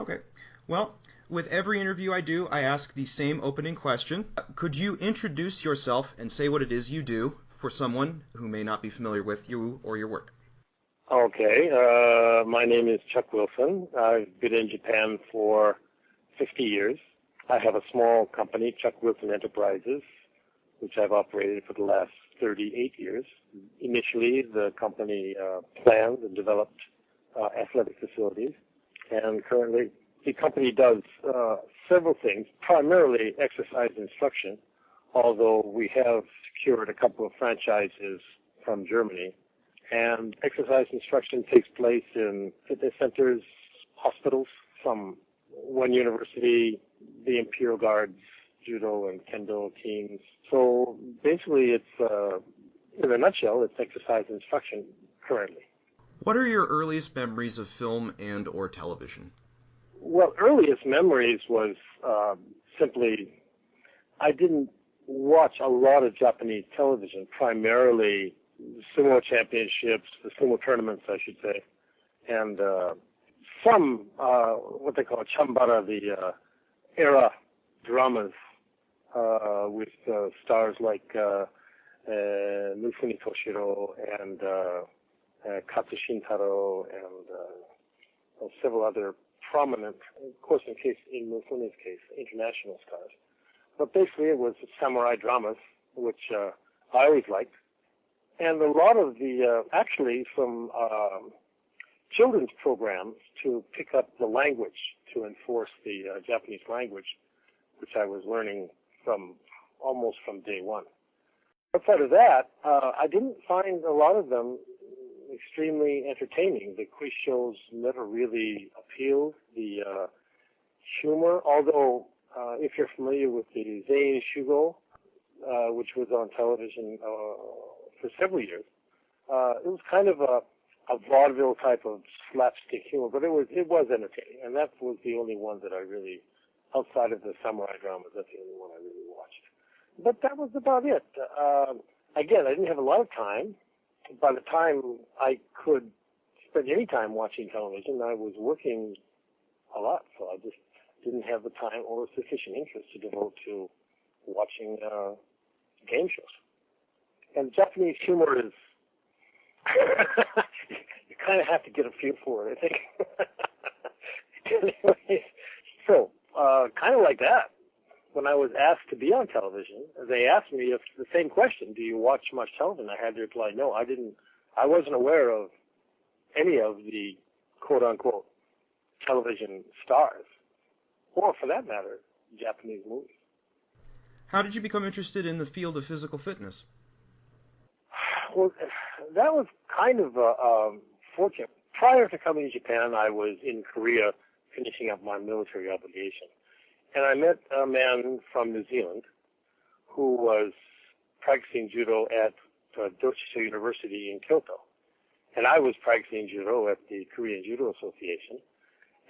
Okay. Well, with every interview I do, I ask the same opening question. Could you introduce yourself and say what it is you do for someone who may not be familiar with you or your work? Okay. My name is Chuck Wilson. I've been in Japan for 50 years. I have a small company, Chuck Wilson Enterprises, which I've operated for the last 38 years. Initially, the company planned and developed athletic facilities, and currently the company does several things, primarily exercise instruction, although we have secured a couple of franchises from Germany. And exercise instruction takes place in fitness centers, hospitals, from one university, the Imperial Guards, judo and kendo teams. So basically it's, in a nutshell, it's exercise instruction currently. What are your earliest memories of film and or television? Well, earliest memories was simply, I didn't watch a lot of Japanese television, primarily sumo championships, the sumo tournaments, I should say, and some, what they call chambara, the era dramas with stars like Mifune Toshiro and Katsu Shintaro and several other prominent, of course, in Mifune's case, international stars. But basically it was samurai dramas, which I always liked. And a lot of the, actually from children's programs to pick up the language, to enforce the Japanese language, which I was learning almost from day one. Outside of that, I didn't find a lot of them extremely entertaining. The quiz shows never really appealed. The humor, although if you're familiar with the Zain Shugo, which was on television for several years, it was kind of a vaudeville type of slapstick humor, but it was entertaining, and that was the only one that I really, outside of the samurai dramas, that's the only one I really watched. But that was about it. Again, I didn't have a lot of time. By the time I could spend any time watching television, I was working a lot, so I just didn't have the time or sufficient interest to devote to watching game shows. And Japanese humor is, you kind of have to get a feel for it, I think. Anyways, so, kind of like that. When I was asked to be on television, they asked me if the same question, do you watch much television? I had to reply, no, I wasn't aware of any of the quote-unquote television stars, or for that matter, Japanese movies. How did you become interested in the field of physical fitness? Well, that was kind of fortunate. Prior to coming to Japan, I was in Korea finishing up my military obligation. And I met a man from New Zealand who was practicing judo at Dochiso University in Kyoto. And I was practicing judo at the Korean Judo Association.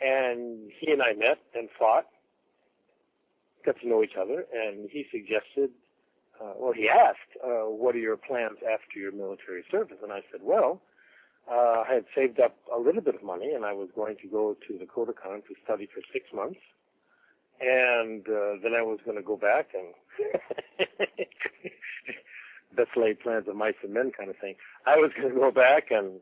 And he and I met and fought, got to know each other, and he suggested, he asked, what are your plans after your military service? And I said, well, I had saved up a little bit of money, and I was going to go to the Kodokan to study for 6 months. And then I was going to go back and best laid plans of mice and men kind of thing. I was going to go back and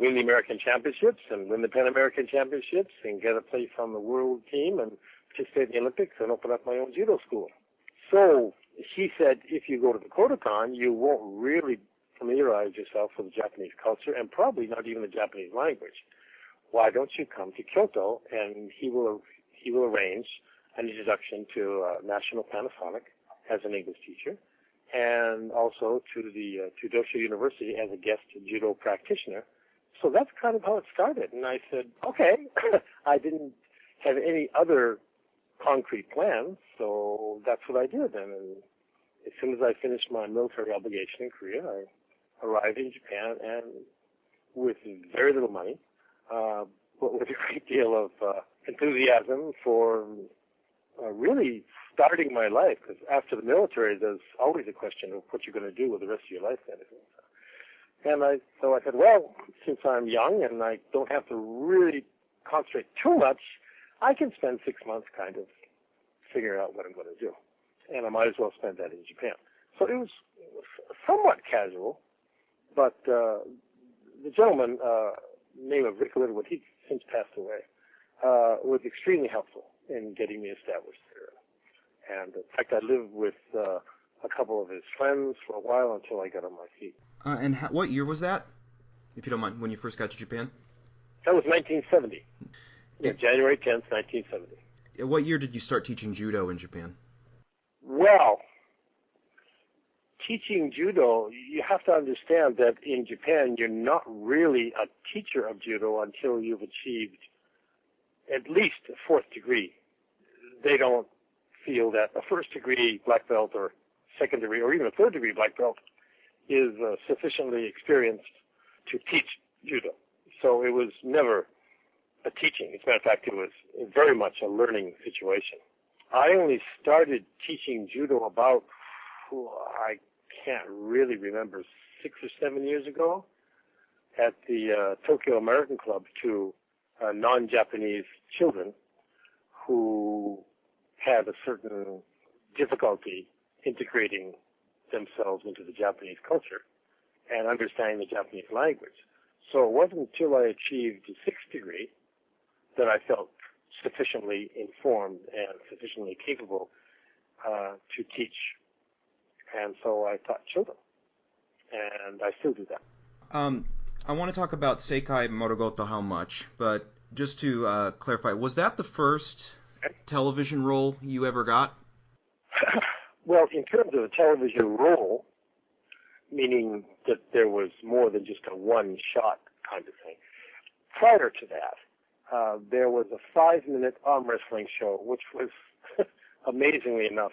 win the American Championships and win the Pan American Championships and get a place on the world team and participate in the Olympics and open up my own judo school. So he said, if you go to the Kodokan, you won't really familiarize yourself with the Japanese culture and probably not even the Japanese language. Why don't you come to Kyoto, and he will arrange an introduction to National Panasonic as an English teacher, and also to the Dosho University as a guest judo practitioner. So that's kind of how it started. And I said, okay. I didn't have any other concrete plans, so that's what I did. And as soon as I finished my military obligation in Korea, I arrived in Japan, and with very little money, but with a great deal of enthusiasm for really starting my life, because after the military, there's always a question of what you're going to do with the rest of your life. And so I said, well, since I'm young and I don't have to really concentrate too much I can spend 6 months kind of figuring out what I'm going to do. And I might as well spend that in Japan. So it was somewhat casual, but the gentleman, name of Rick Littlewood, he's since passed away, was extremely helpful in getting me established there. And in fact, I lived with a couple of his friends for a while until I got on my feet. And what year was that, if you don't mind, when you first got to Japan? That was 1970. Yeah, January 10th, 1970. What year did you start teaching judo in Japan? Well, teaching judo, you have to understand that in Japan, you're not really a teacher of judo until you've achieved at least a fourth degree. They don't feel that a first degree black belt or second degree or even a third degree black belt is sufficiently experienced to teach judo. So it was never a teaching. As a matter of fact, it was very much a learning situation. I only started teaching judo about, I can't really remember, 6 or 7 years ago at the Tokyo American Club to non-Japanese children who had a certain difficulty integrating themselves into the Japanese culture and understanding the Japanese language. So it wasn't until I achieved the 6th degree that I felt sufficiently informed and sufficiently capable to teach. And so I taught children, and I still do that. I want to talk about Sekai Marugoto How Much, but just to clarify, was that the first television role you ever got? Well, in terms of a television role, meaning that there was more than just a one-shot kind of thing, prior to that, there was a 5-minute arm wrestling show, which was, amazingly enough,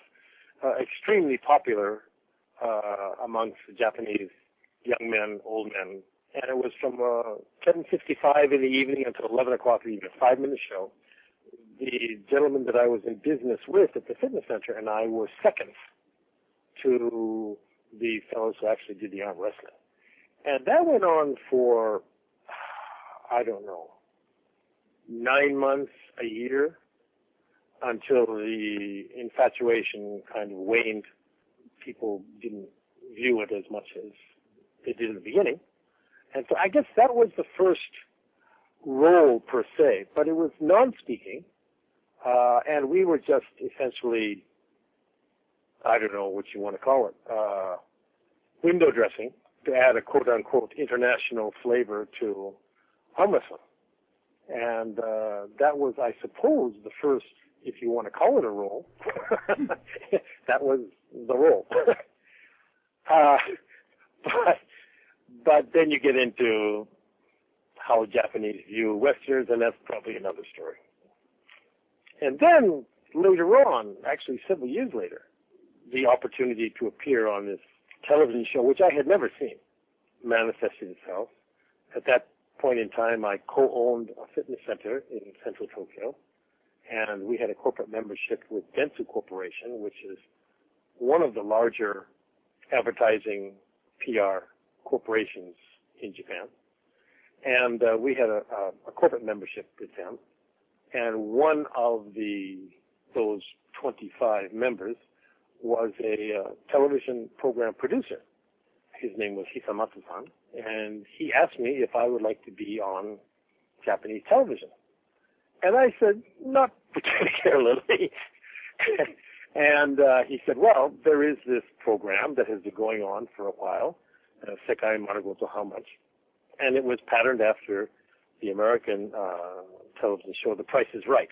extremely popular amongst the Japanese young men, old men. And it was from 10:55 in the evening until 11 o'clock in the evening, a 5-minute show. The gentleman that I was in business with at the fitness center and I were seconds to the fellows who actually did the arm wrestling. And that went on for, I don't know, 9 months, a year, until the infatuation kind of waned. People didn't view it as much as they did in the beginning. And so I guess that was the first role per se, but it was non-speaking, and we were just essentially, I don't know what you want to call it, window dressing to add a quote-unquote international flavor to arm wrestling. And that was, I suppose, the first, if you want to call it a role, that was the role. But then you get into how Japanese view Westerners, and that's probably another story. And then later on, actually several years later, the opportunity to appear on this television show, which I had never seen, manifested itself. At that point in time, I co-owned a fitness center in central Tokyo, and we had a corporate membership with Dentsu Corporation, which is one of the larger advertising PR corporations in Japan. And we had a corporate membership with them. And one of those 25 members was a television program producer. His name was Hisamatsu-san. And he asked me if I would like to be on Japanese television. And I said, not particularly. And he said, well, there is this program that has been going on for a while, Sekai Marugoto How Much, and it was patterned after the American television show The Price is Right.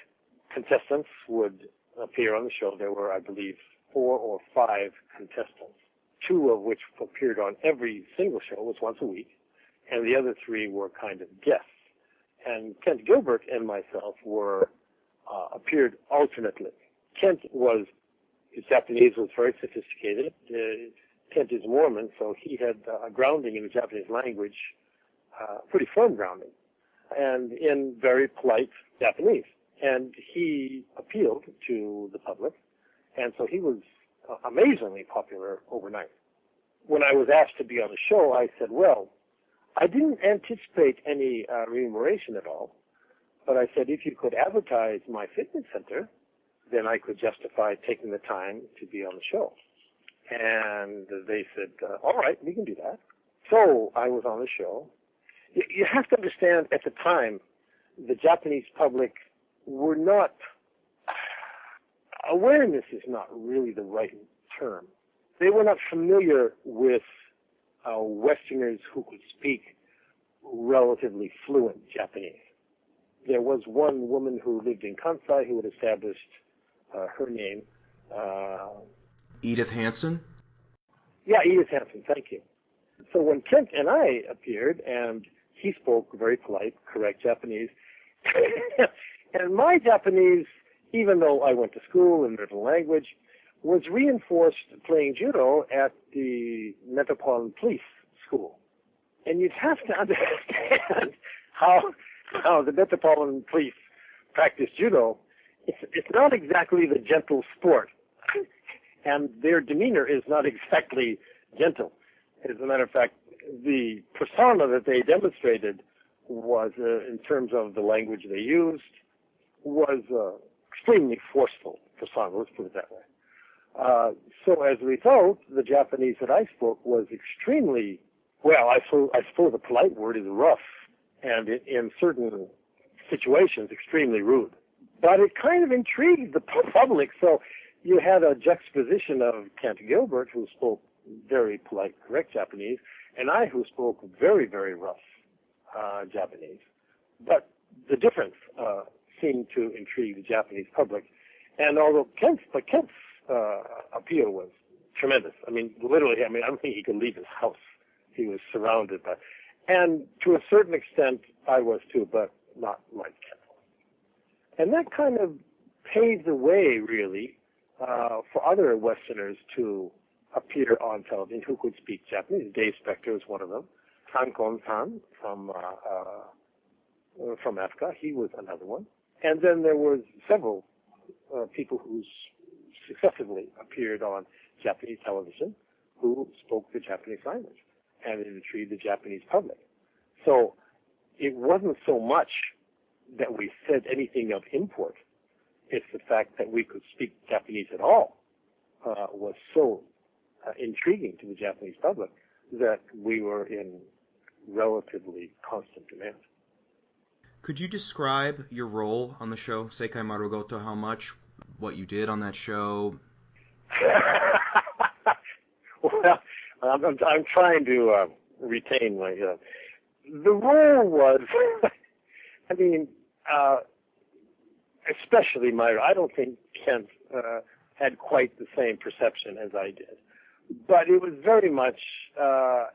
Contestants would appear on the show. There were, I believe, 4 or 5 contestants, 2 of which appeared on every single show, was once a week, and the other 3 were kind of guests. And Kent Gilbert and myself appeared alternately. His Japanese was very sophisticated. Kent is Mormon, so he had a grounding in the Japanese language, pretty firm grounding, and in very polite Japanese. And he appealed to the public, and so he was amazingly popular overnight. When I was asked to be on the show, I said, well, I didn't anticipate any remuneration at all, But I said, if you could advertise my fitness center, then I could justify taking the time to be on the show. And they said, all right, we can do that. So I was on the show. You have to understand, at the time, the Japanese public were not, awareness is not really the right term. They were not familiar with Westerners who could speak relatively fluent Japanese. There was one woman who lived in Kansai who had established her name. Edith Hansen? Yeah, Edith Hansen, thank you. So when Kent and I appeared, and he spoke very polite, correct Japanese, and my Japanese, even though I went to school in the language, was reinforced playing judo at the Metropolitan Police School. And you'd have to understand how the Metropolitan Police practice judo. It's not exactly the gentle sport, and their demeanor is not exactly gentle. As a matter of fact, the persona that they demonstrated was, in terms of the language they used, was extremely forceful persona, let's put it that way. So as a result, the Japanese that I spoke was extremely, well, I suppose the polite word is rough, and in certain situations, extremely rude. But it kind of intrigued the public, so you had a juxtaposition of Kent Gilbert, who spoke very polite, correct Japanese, and I, who spoke very, very rough Japanese. But the difference seemed to intrigue the Japanese public. And although Kent's appeal was tremendous. I mean, literally, I don't think he could leave his house. He was surrounded by, and to a certain extent, I was too, but not like Kent. And that kind of paved the way, really, for other Westerners to appear on television who could speak Japanese. Dave Spector was one of them. Sankohn-san from Africa, he was another one. And then there was several people who successively appeared on Japanese television who spoke the Japanese language, and it intrigued the Japanese public. So it wasn't so much that we said anything of import. It's the fact that we could speak Japanese at all was so intriguing to the Japanese public that we were in relatively constant demand. Could you describe your role on the show, Sekai Marugoto How Much, what you did on that show? Well, I'm trying to retain my... the role was, especially I don't think Kent had quite the same perception as I did. But it was very much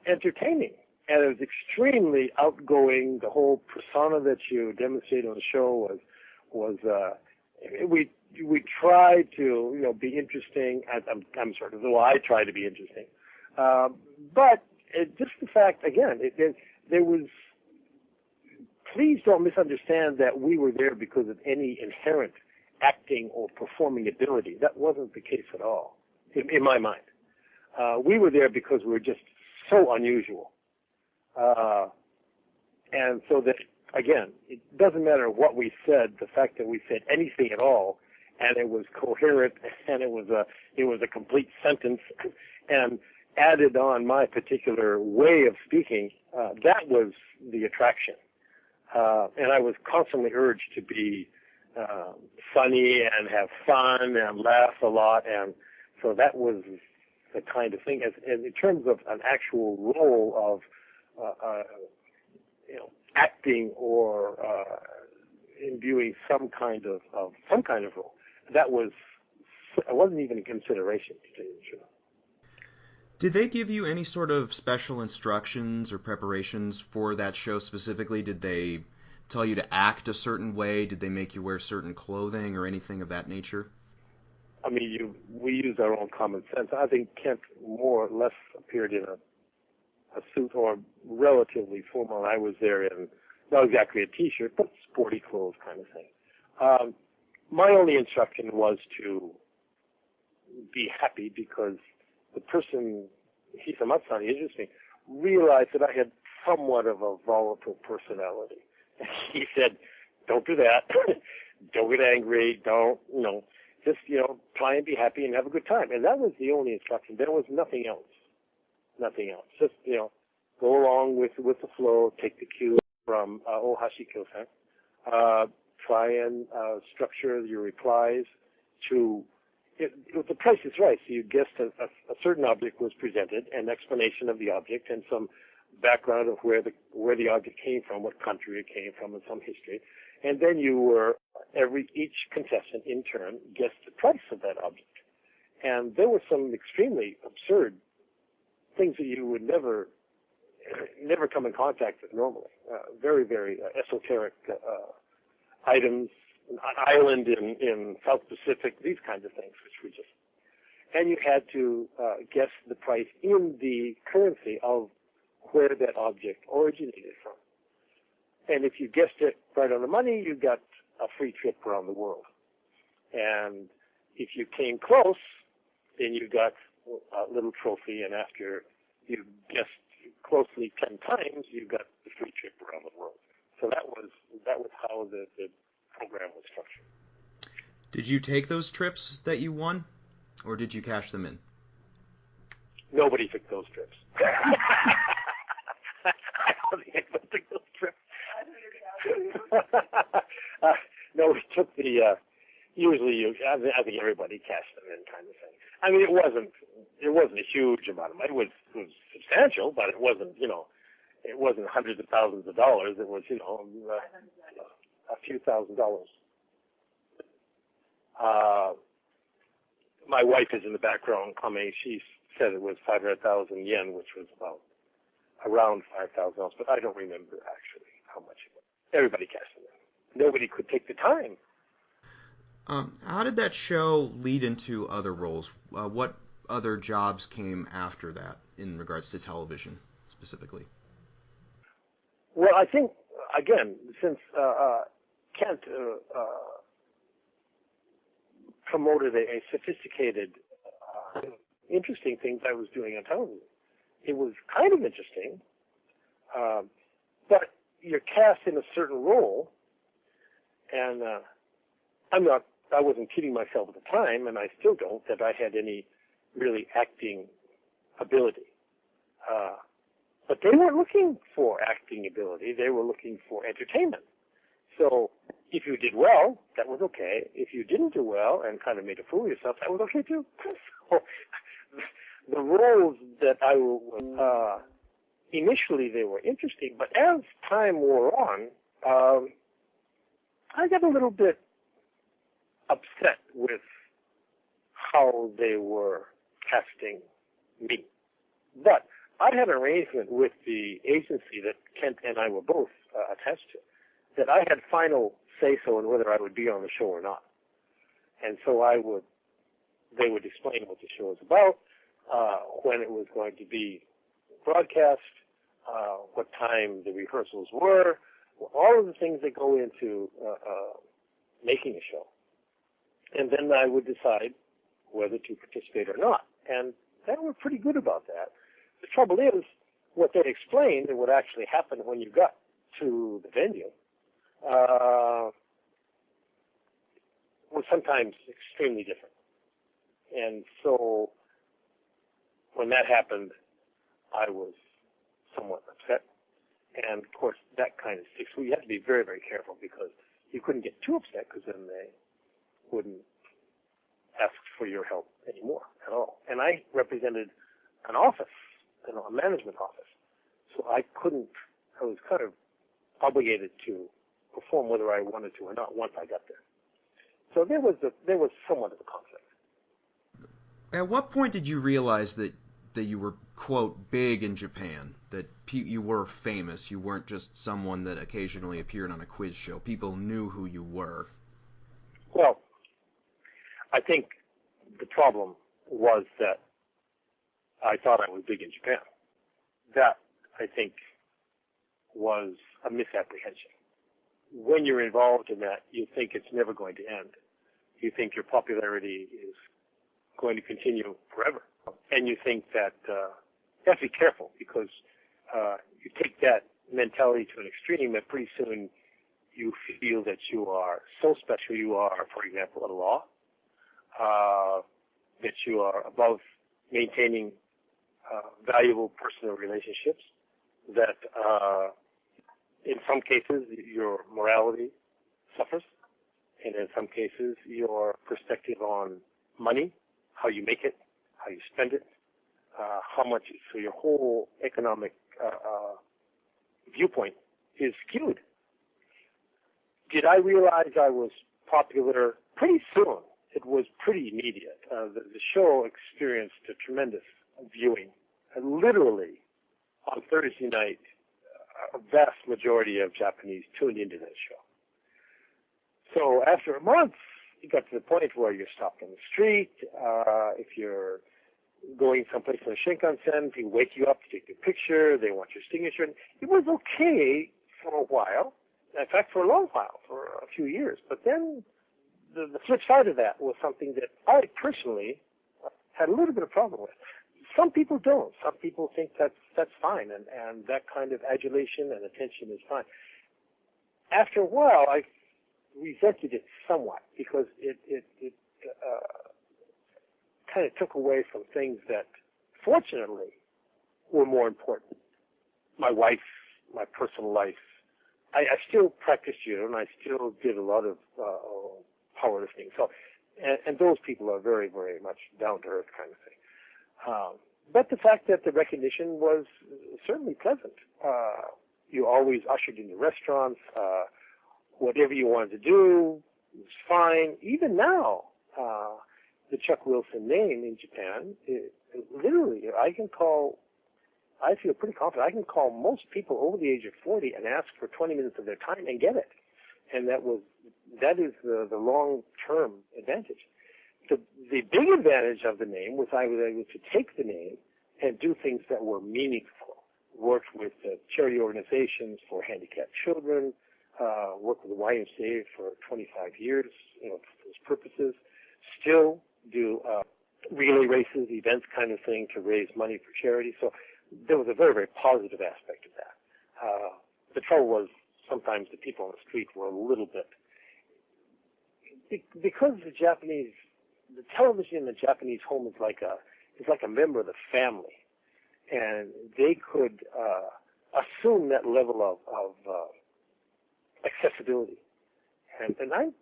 entertaining. And it was extremely outgoing. The whole persona that you demonstrated on the show was we tried to be interesting. I'm sort of, well, I tried to be interesting. But just the fact, again, there was. Please don't misunderstand that we were there because of any inherent acting or performing ability. That wasn't the case at all, in my mind. We were there because we were just so unusual. And so that, again, it doesn't matter what we said, the fact that we said anything at all, and it was coherent, and it was a complete sentence, and added on my particular way of speaking, that was the attraction. And I was constantly urged to be funny and have fun and laugh a lot, and so that was the kind of thing. As in terms of an actual role of acting or imbuing some kind of role, that wasn't even a consideration, to tell you the truth. Did they give you any sort of special instructions or preparations for that show specifically? Did they tell you to act a certain way? Did they make you wear certain clothing or anything of that nature? We used our own common sense. I think Kent more or less appeared in a suit or relatively formal. I was there in not exactly a T-shirt, but sporty clothes kind of thing. My only instruction was to be happy because the person, Hisamatsu-san, interesting, realized that I had somewhat of a volatile personality. He said, don't do that. Don't get angry. Don't, just, try and be happy and have a good time. And that was the only instruction. There was nothing else. Nothing else. Just, go along with the flow, take the cue from Ohashi Kyo-san. Try and structure your replies to, if the price is right. So you guessed a certain object was presented, an explanation of the object, and some background of where the object came from, what country it came from, and some history. And then you were, each contestant in turn guessed the price of that object. And there were some extremely absurd things that you would never come in contact with normally. Very, very esoteric items, an island in South Pacific, these kinds of things, which were just, and you had to guess the price in the currency of where that object originated from. And if you guessed it right on the money, you got a free trip around the world. And if you came close, then you got a little trophy, and after you guessed closely 10 times, you got the free trip around the world. So that was how the program was structured. Did you take those trips that you won, or did you cash them in? Nobody took those trips. I don't think anyone took those trips. No, we took the. Usually, I think everybody cashed them in, kind of thing. I mean, it wasn't a huge amount of money. It was substantial, but it wasn't, it wasn't hundreds of thousands of dollars. It was, a few $1,000s. My wife is in the background coming. She said it was 500,000 yen, which was around $5,000, but I don't remember actually how much it was. Everybody cashed them in. Nobody could take the time. How did that show lead into other roles? What other jobs came after that in regards to television specifically? Well, I think, again, since Kent promoted a sophisticated, interesting things I was doing on television, it was kind of interesting, but you're cast in a certain role, and I wasn't kidding myself at the time, and I still don't, that I had any really acting ability. But they weren't looking for acting ability. They were looking for entertainment. So if you did well, that was okay. If you didn't do well and kind of made a fool of yourself, that was okay too. So the roles that initially they were interesting, but as time wore on, I got a little bit upset with how they were casting me. But I had an arrangement with the agency that Kent and I were both attached to, that I had final say-so in whether I would be on the show or not. And so they would explain what the show is about, when it was going to be broadcast, what time the rehearsals were, all of the things that go into making a show. And then I would decide whether to participate or not. And they were pretty good about that. The trouble is, what they explained and what actually happened when you got to the venue was sometimes extremely different. And so when that happened, I was somewhat upset. And, of course, that kind of sticks. You had to be very, very careful because you couldn't get too upset because then they wouldn't ask for your help anymore at all. And I represented an office, a management office. So I was kind of obligated to perform whether I wanted to or not once I got there. So there was somewhat of a conflict. At what point did you realize that you were, quote, big in Japan, that you were famous, you weren't just someone that occasionally appeared on a quiz show, people knew who you were? Well, I think the problem was that I thought I was big in Japan. That, I think, was a misapprehension. When you're involved in that, you think it's never going to end. You think your popularity is going to continue forever. And you think that you have to be careful because you take that mentality to an extreme and pretty soon you feel that you are so special. You are, for example, a law, that you are above maintaining valuable personal relationships, that in some cases your morality suffers, and in some cases your perspective on money, how you make it, how you spend it, how much, so your whole economic viewpoint is skewed. Did I realize I was popular? Pretty soon. It was pretty immediate. The show experienced a tremendous viewing. Literally, on Thursday night, a vast majority of Japanese tuned into that show. So after a month, you got to the point where you're stopped on the street. If you're going someplace on the Shinkansen, people wake you up to take your picture. They want your signature. It was okay for a while. In fact, for a long while, for a few years. But then the flip side of that was something that I personally had a little bit of problem with. Some people don't. Some people think that's fine, and that kind of adulation and attention is fine. After a while, I resented it somewhat because it kind of took away from things that, fortunately, were more important. My wife, my personal life. I still practiced judo, and I still did a lot of powerlifting. So, and those people are very, very much down to earth kind of thing. But the fact that the recognition was certainly pleasant. You always ushered into restaurants. Whatever you wanted to do was fine. Even now, the Chuck Wilson name in Japan, literally, I feel pretty confident. I can call most people over the age of 40 and ask for 20 minutes of their time and get it. And that is the long-term advantage. The big advantage of the name was I was able to take the name and do things that were meaningful. Worked with charity organizations for handicapped children, worked with the YMCA for 25 years, for those purposes. Still do relay races, events kind of thing to raise money for charity. So there was a very, very positive aspect of that. The trouble was sometimes the people on the street were a little bit, because the television in the Japanese home is like a member of the family, and they could assume that level of accessibility. And I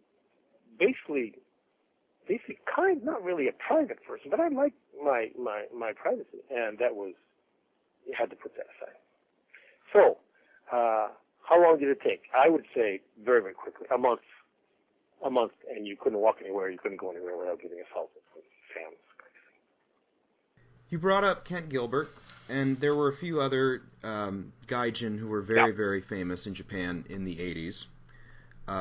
basically not really a private person, but I like my privacy, and you had to put that aside. So, how long did it take? I would say very, very quickly, a month, and you couldn't walk anywhere, you couldn't go anywhere without getting assaulted with fans. You brought up Kent Gilbert, and there were a few other gaijin who were very, very famous in Japan in the 80s.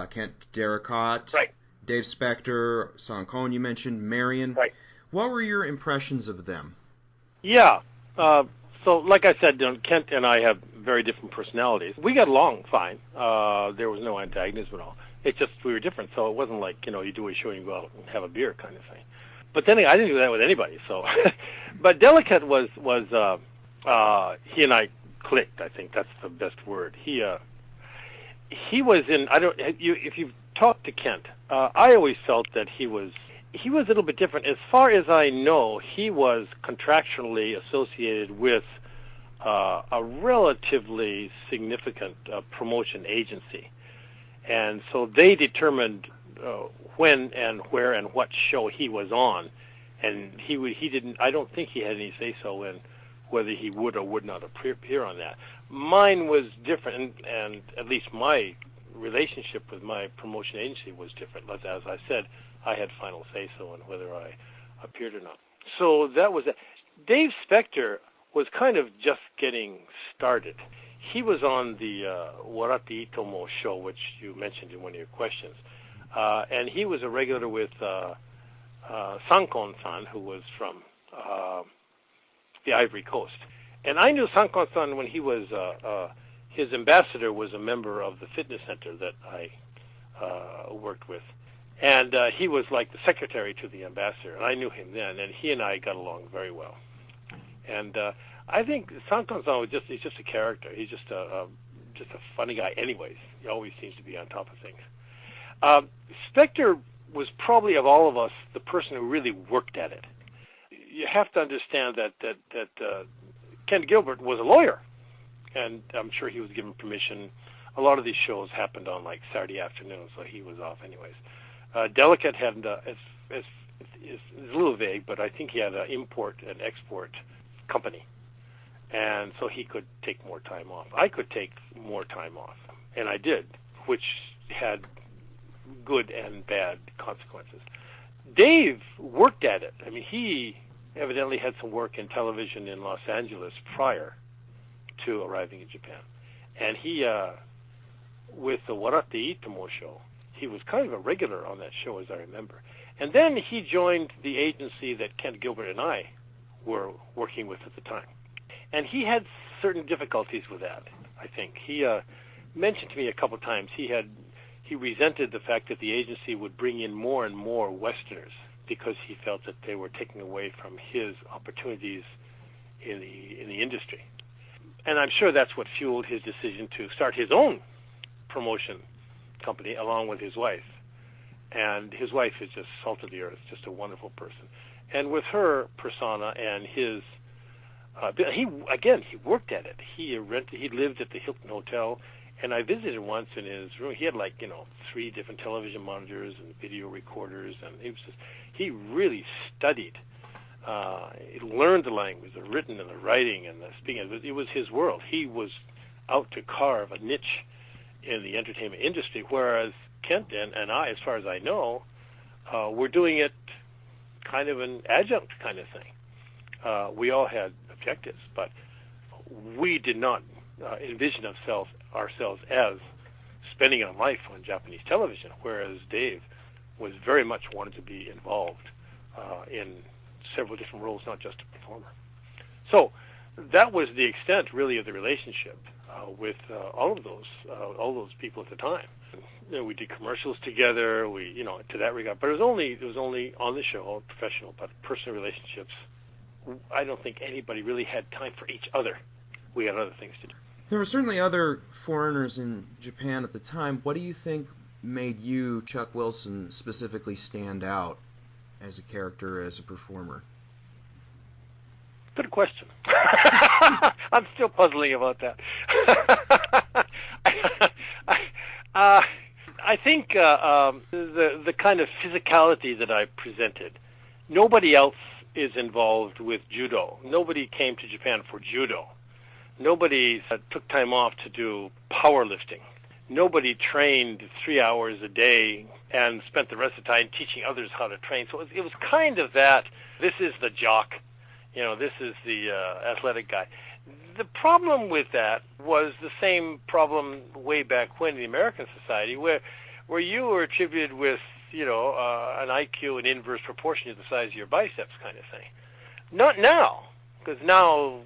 Kent Derricott, right. Dave Spector, Sankohn you mentioned, Marion. Right. What were your impressions of them? Yeah. So, like I said, Kent and I have very different personalities. We got along fine. There was no antagonism at all. It's just we were different, so it wasn't like, you do a show and you go out and have a beer kind of thing. But then I didn't do that with anybody, so. But Derricott was he and I clicked, I think that's the best word. He was in, if you've talked to Kent, I always felt that he was a little bit different. As far as I know, he was contractually associated with a relatively significant promotion agency. And so they determined when and where and what show he was on. And he didn't, I don't think he had any say-so in whether he would or would not appear on that. Mine was different, and at least my relationship with my promotion agency was different. As I said, I had final say-so in whether I appeared or not. So that was it. Dave Spector was kind of just getting started. He was on the Warate Itomo show, which you mentioned in one of your questions. And he was a regular with Sankohn-san, who was from the Ivory Coast. And I knew Sankohn-san when he was, his ambassador was a member of the fitness center that I worked with. And he was like the secretary to the ambassador, and I knew him then, and he and I got along very well. And I think Sankohn-san he's just a character. He's just just a funny guy anyways. He always seems to be on top of things. Spector was probably, of all of us, the person who really worked at it. You have to understand that Ken Gilbert was a lawyer, and I'm sure he was given permission. A lot of these shows happened on like Saturday afternoon, so he was off anyways. Derricott had, it's a little vague, but I think he had an import and export company, and so he could take more time off. I could take more time off, and I did, which had good and bad consequences. Dave worked at it. I mean, he evidently had some work in television in Los Angeles prior to arriving in Japan. And he, with the Warate Itomo show, he was kind of a regular on that show, as I remember. And then he joined the agency that Kent Gilbert and I were working with at the time. And he had certain difficulties with that, I think. He mentioned to me a couple of times he resented the fact that the agency would bring in more and more Westerners because he felt that they were taking away from his opportunities in the industry. And I'm sure that's what fueled his decision to start his own promotion company along with his wife. And his wife is just salt of the earth, just a wonderful person. And with her persona and his, he worked at it. He lived at the Hilton Hotel. And I visited once in his room. He had 3 different television monitors and video recorders, and he really studied. He learned the language, the written and the writing and the speaking. It was his world. He was out to carve a niche in the entertainment industry, whereas Kent and I, as far as I know, were doing it kind of an adjunct kind of thing. We all had objectives, but we did not envision ourselves as spending our life on Japanese television, whereas Dave was very much wanted to be involved in several different roles, not just a performer. So that was the extent, really, of the relationship with all those people at the time. We did commercials together. To that regard, but it was only on the show, all professional, but personal relationships. I don't think anybody really had time for each other. We had other things to do. There were certainly other foreigners in Japan at the time. What do you think made you, Chuck Wilson, specifically stand out as a character, as a performer? Good question. I'm still puzzling about that. I think the kind of physicality that I presented, nobody else is involved with judo. Nobody came to Japan for judo. Nobody took time off to do powerlifting. Nobody trained 3 hours a day and spent the rest of the time teaching others how to train. So it was kind of that, this is the jock, this is the athletic guy. The problem with that was the same problem way back when in the American society, where you were attributed with, an IQ in inverse proportion to the size of your biceps kind of thing. Not now. Because now,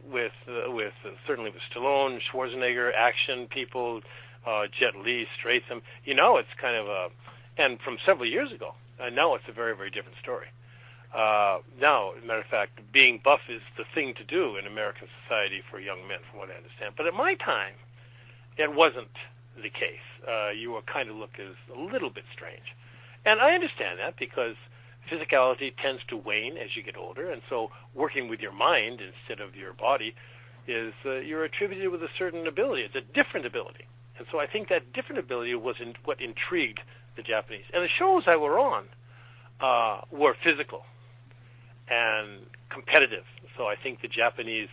certainly with Stallone, Schwarzenegger, action people, Jet Li, Stratham, it's kind of and from several years ago, now it's a very, very different story. Now, as a matter of fact, being buff is the thing to do in American society for young men, from what I understand. But at my time, it wasn't the case. You were kind of looked as a little bit strange. And I understand that because physicality tends to wane as you get older, and so working with your mind instead of your body is you're attributed with a certain ability. It's a different ability. And so I think that different ability was what intrigued the Japanese. And the shows I were on were physical and competitive. So I think the Japanese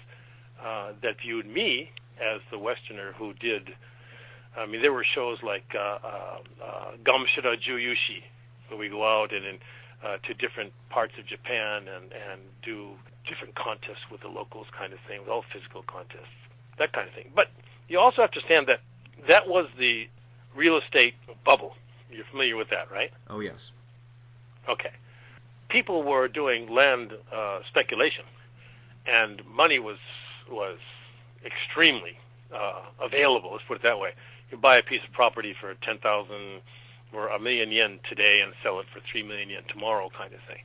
that viewed me as the Westerner who did, there were shows like Gamshira Juyushi, where we go out and to different parts of Japan and do different contests with the locals kind of thing, all physical contests, that kind of thing. But you also have to understand that was the real estate bubble. You're familiar with that, right? Oh, yes. Okay. People were doing land speculation, and money was extremely available, let's put it that way. You buy a piece of property for 10,000 or a million yen today and sell it for 3 million yen tomorrow kind of thing.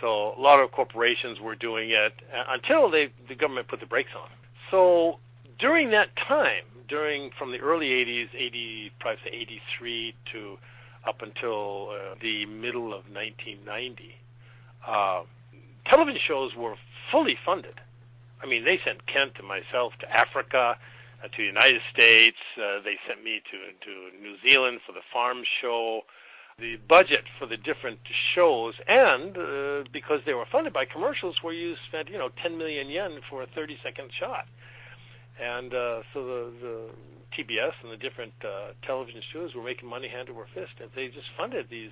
So a lot of corporations were doing it until the government put the brakes on. So during that time, from the early 80s, probably say 83 to up until the middle of 1990, television shows were fully funded. I mean, they sent Kent and myself to Africa, to the United States. They sent me to New Zealand for the farm show. The budget for the different shows, and because they were funded by commercials where you spent, 10 million yen for a 30-second shot. And so the TBS and the different television studios were making money hand over fist, and they just funded these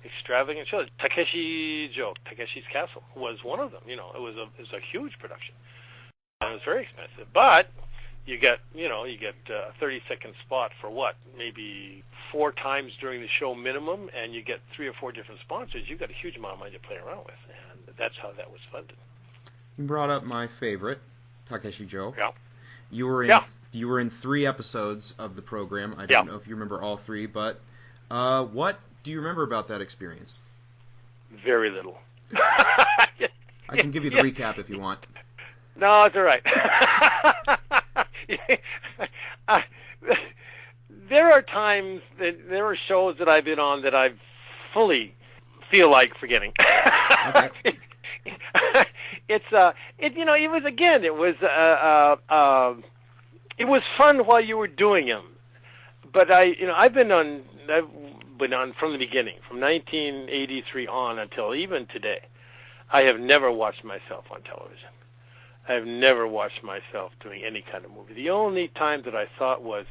extravagant shows. Takeshi's Castle was one of them. It was a huge production. And it was very expensive, but you get a 30-second spot for what, maybe 4 times during the show minimum, and you get 3 or 4 different sponsors. You've got a huge amount of money to play around with, and that's how that was funded. You brought up my favorite, Takeshi Joe. Yeah. You were in 3 episodes of the program. I don't know if you remember all 3, but what do you remember about that experience? Very little. I can give you the recap if you want. No, it's all right. There are times there are shows that I've been on that I fully feel like forgetting. Okay. It was fun while you were doing them, but I've been on from the beginning, from 1983 on until even today. I have never watched myself on television. I have never watched myself doing any kind of movie. The only time that I thought was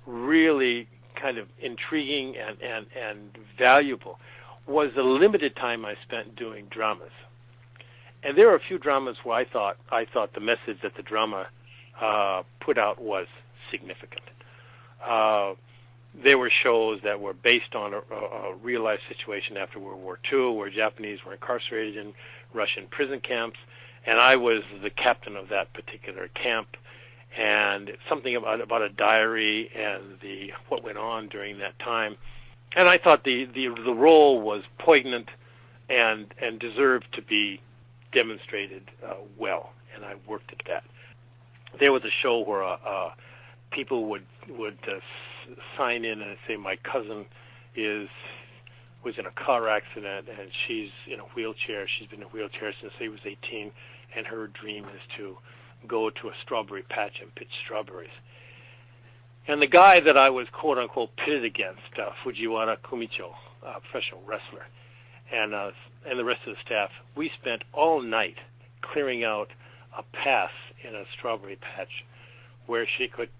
really kind of intriguing and valuable was the limited time I spent doing dramas. And there are a few dramas where I thought the message that the drama put out was significant. There were shows that were based on a real-life situation after World War II, where Japanese were incarcerated in Russian prison camps, and I was the captain of that particular camp. And something about a diary and what went on during that time. And I thought the role was poignant and deserved to be demonstrated well, and I worked at that. There was a show where people would sign in and say, my cousin was in a car accident and she's in a wheelchair. She's been in a wheelchair since she was 18, and her dream is to go to a strawberry patch and pitch strawberries. And the guy that I was quote-unquote pitted against, Fujiwara Kumicho, a professional wrestler, and the rest of the staff, we spent all night clearing out a path in a strawberry patch where she could,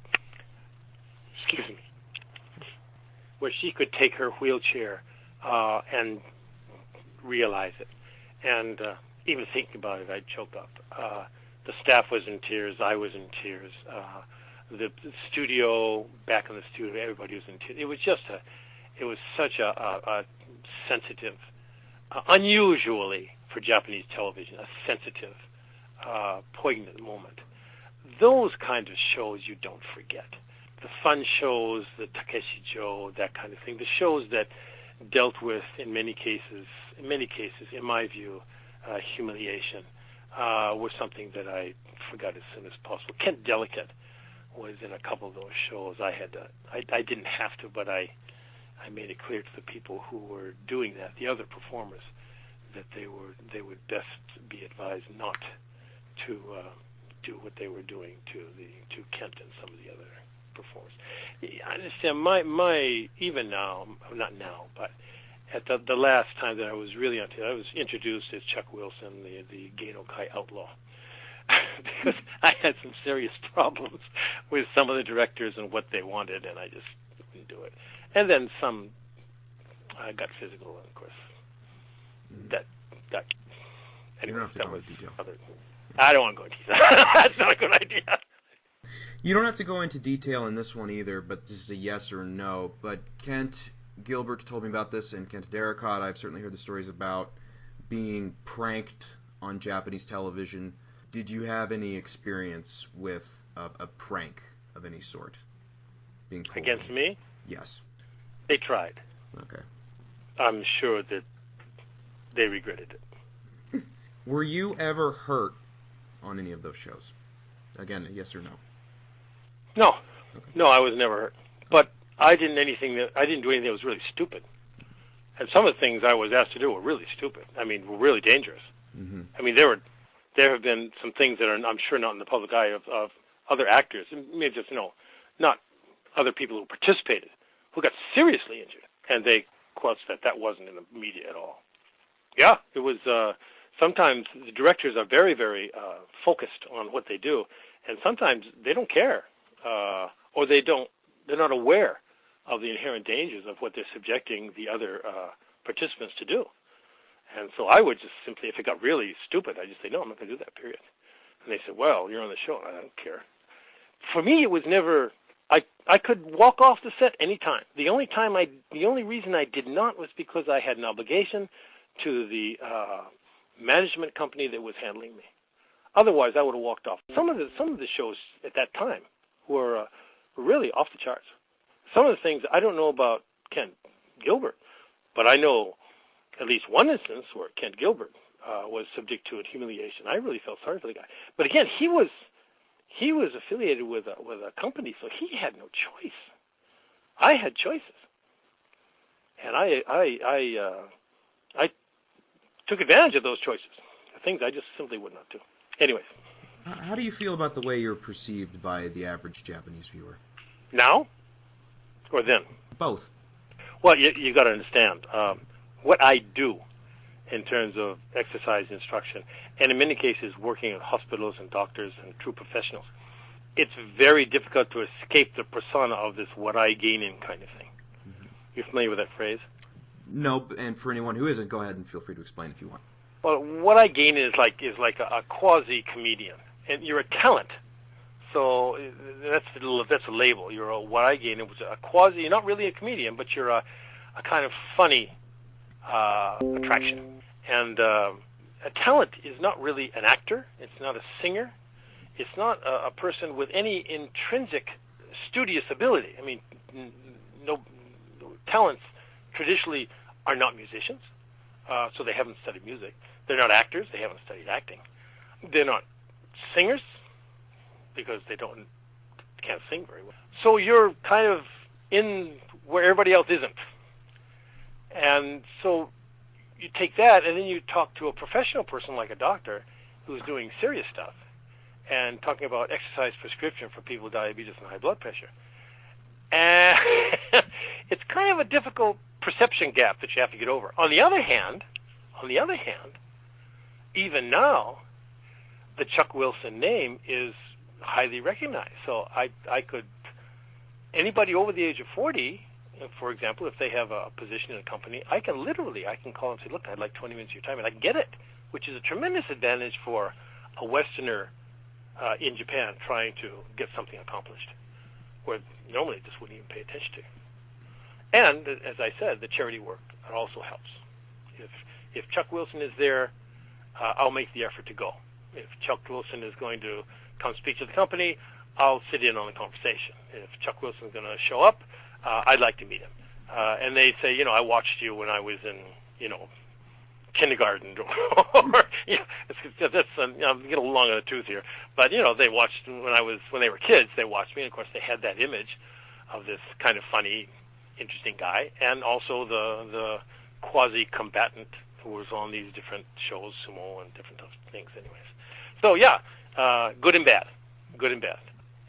take her wheelchair and realize it. And even thinking about it, I'd choke up. The staff was in tears. I was in tears. The studio, back in the studio, everybody was in tears. It was such a sensitive, unusually for Japanese television, a sensitive, poignant moment. Those kind of shows you don't forget. The fun shows, the Takeshi Joe, that kind of thing. The shows that dealt with, in many cases, in my view, humiliation, was something that I forgot as soon as possible. Kent Derricott was in a couple of those shows. I didn't have to, but I made it clear to the people who were doing that, the other performers, that they would best be advised not to do what they were doing to Kent and some of the other performers. I understand my even now, not now, but at the last time that I was really on TV, I was introduced as Chuck Wilson, the Geinokai outlaw, because I had some serious problems with some of the directors and what they wanted, and I just wouldn't do it. And then I got physical, and of course, anyway, that was other. I don't want to go into detail. That's not a good idea. You don't have to go into detail in this one either, but this is a yes or no. But Kent Gilbert told me about this, and Kent Derricott, I've certainly heard the stories about being pranked on Japanese television. Did you have any experience with a prank of any sort being pulled against me? Yes. They tried. Okay. I'm sure that they regretted it. Were you ever hurt on any of those shows? Again, yes or no? No, no, I was never hurt. But I didn't do anything that was really stupid. And some of the things I was asked to do were really stupid. I mean, were really dangerous. Mm-hmm. I mean, there have been some things that are, I'm sure, not in the public eye of other actors, maybe just, not other people who participated, who got seriously injured. And they quotes that wasn't in the media at all. Yeah, it was, sometimes the directors are very, very focused on what they do, and sometimes they don't care, or they're not aware of the inherent dangers of what they're subjecting the other participants to do. And so I would just simply, if it got really stupid, I'd just say, no, I'm not going to do that, period. And they said, well, you're on the show. I don't care. For me, it was never, I could walk off the set any time. The only reason I did not was because I had an obligation to the management company that was handling me. Otherwise, I would have walked off. Some of the shows at that time were really off the charts. Some of the things, I don't know about Kent Gilbert, but I know at least one instance where Kent Gilbert was subject to humiliation. I really felt sorry for the guy. But again, he was affiliated with a company, so he had no choice. I had choices, and I took advantage of those choices. Things I just simply would not do. Anyways. How do you feel about the way you're perceived by the average Japanese viewer? Now? Or then? Both. Well, you got to understand, what I do in terms of exercise instruction, and in many cases working in hospitals and doctors and true professionals, it's very difficult to escape the persona of this what I gain in kind of thing. Mm-hmm. You familiar with that phrase? No, and for anyone who isn't, go ahead and feel free to explain if you want. Well, what I gain is like a quasi-comedian, and you're a talent. So that's a label. You're what I gain. It was a quasi. You're not really a comedian, but you're a kind of funny attraction. And a talent is not really an actor. It's not a singer. It's not a person with any intrinsic studious ability. I mean, no talents traditionally are not musicians, so they haven't studied music. They're not actors. They haven't studied acting. They're not singers because they can't sing very well. So you're kind of in where everybody else isn't. And so you take that and then you talk to a professional person like a doctor who's doing serious stuff and talking about exercise prescription for people with diabetes and high blood pressure. And it's kind of a difficult perception gap that you have to get over. On the other hand, even now, the Chuck Wilson name is highly recognized. So I could, anybody over the age of 40, for example, if they have a position in a company, I can call and say, look, I'd like 20 minutes of your time, and I can get it, which is a tremendous advantage for a Westerner in Japan trying to get something accomplished, where normally just wouldn't even pay attention to. And, as I said, the charity work also helps. If Chuck Wilson is there, I'll make the effort to go. If Chuck Wilson is going to come speak to the company, I'll sit in on the conversation. If Chuck Wilson's going to show up, I'd like to meet him. And they say, I watched you when I was in, kindergarten, or that's I'm getting a little long in the tooth here. But they watched when they were kids. They watched me, and of course they had that image of this kind of funny, interesting guy, and also the quasi-combatant who was on these different shows, sumo and different things. Anyways, so yeah, good and bad.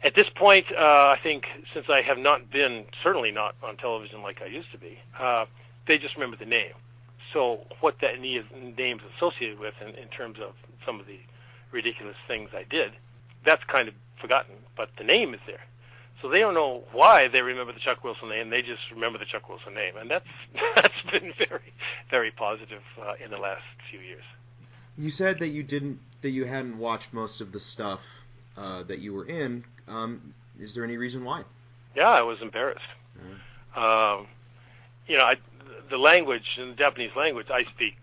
At this point, I think since I have not been, certainly not on television like I used to be, they just remember the name. So what that name's associated with in terms of some of the ridiculous things I did, that's kind of forgotten, but the name is there. So they don't know why they remember the Chuck Wilson name. They just remember the Chuck Wilson name, and that's been very, very positive in the last few years. You said that you hadn't watched most of the stuff that you were in. Is there any reason why? Yeah, I was embarrassed. The language, in the Japanese language, I speak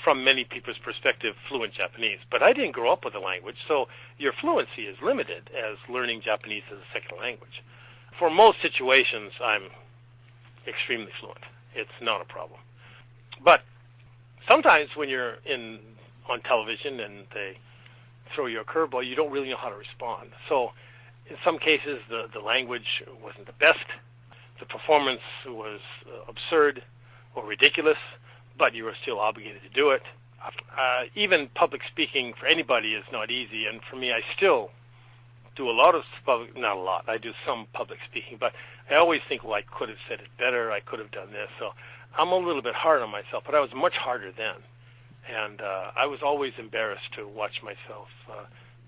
from many people's perspective, fluent Japanese. But I didn't grow up with the language, so your fluency is limited as learning Japanese as a second language. For most situations, I'm extremely fluent. It's not a problem. But sometimes when you're on television and they throw you a curveball, you don't really know how to respond. So In some cases, the language wasn't the best. The performance was absurd or ridiculous, but you were still obligated to do it. Even public speaking for anybody is not easy, and for me, I still do a lot of not a lot, I do some public speaking, but I always think, well, I could have said it better, I could have done this, so I'm a little bit hard on myself, but I was much harder then, and I was always embarrassed to watch myself